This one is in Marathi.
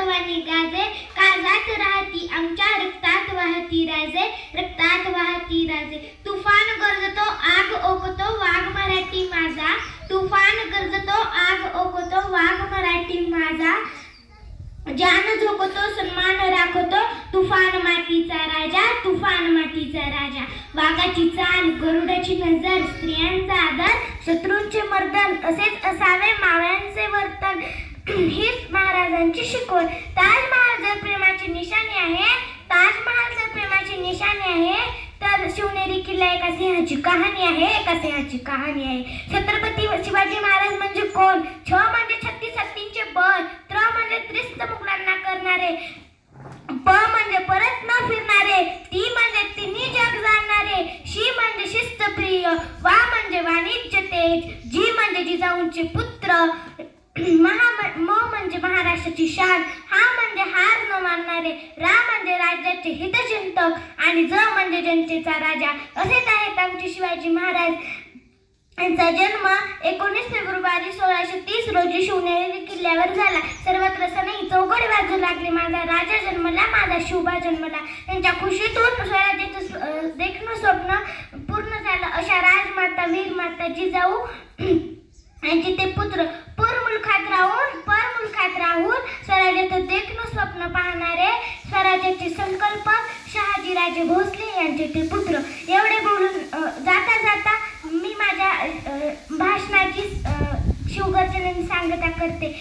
भवानी गाजे, काळजात राहती आमच्या रक्तात वाहती राजे, रक्तात वाहती राजे. तुफान गरजतो आग ओकतो वाघ मराठी माझा, तुफान गरजतो आग ओकतो वाघ मराठी माझा. जान झोकतो सन्मान राखतो तुफान मातीचा राजा, तुफान मातीचा राजा. वाघाची चाल, गरुडाची नजर, स्त्रियांचा आदर, शत्रूंचे मर्दन, असेच असावे मावळ्यांचे वर्तन. हीच महाराजांची शिकवण. ताजमहाल जर प्रेमाची निशाणी आहे, ताजमहाल जर प्रेमाची निशाणी आहे, तर शिवनेरी किल्ला एका सिंहाची कहाणी आहे, एका सिंहाची कहाणी आहे. छत्रपती शिवाजी महाराज म्हणजे कोण? छ म्हणजे 36 हत्तींचे बळ, त्र म्हणजे त्रिस्त मुघलांना करणारे, प म्हणजे परत न फिरणारे, ती म्हणजे तिन्ही जग जाणणारे, शी म्हणजे शिस्तप्रिय, वा म्हणजे वाणिज्य तेज, जी म्हणजे जिजाऊंचे पुत्र, म म्हणजे महाराष्ट्राची शान, हा म्हणजे हार न मानणारे, रा म्हणजे राज्याचे हितचिंतक आणि ज म्हणजे जनतेचा राजा. असेच आहेत आमचे शिवाजी महाराज. यांचा जन्म 19 फेब्रुवारी 1630 रोजी शिवनेरी किल्ल्यावर झाला. सर्वत्र सनई चौघडे वाजू लागले, माझा राजा जन्मला, माझा शिवबा जन्मला. त्यांच्या खुशीतून स्वराज्याचं देखणं स्वप्न पूर्ण झालं. अशा राजमाता वीरमाता जिजाऊ यांचे ते पुत्र परमुलखात राहून स्वराज्याचं देखणं स्वप्न पाहणारे स्वराज्याचे संकल्पक शहाजीराजे भोसले यांचे ते पुत्र. एवढे बोलून जाता जाता मी माझ्या भाषणाची शिवगर्जनेने सांगता करते.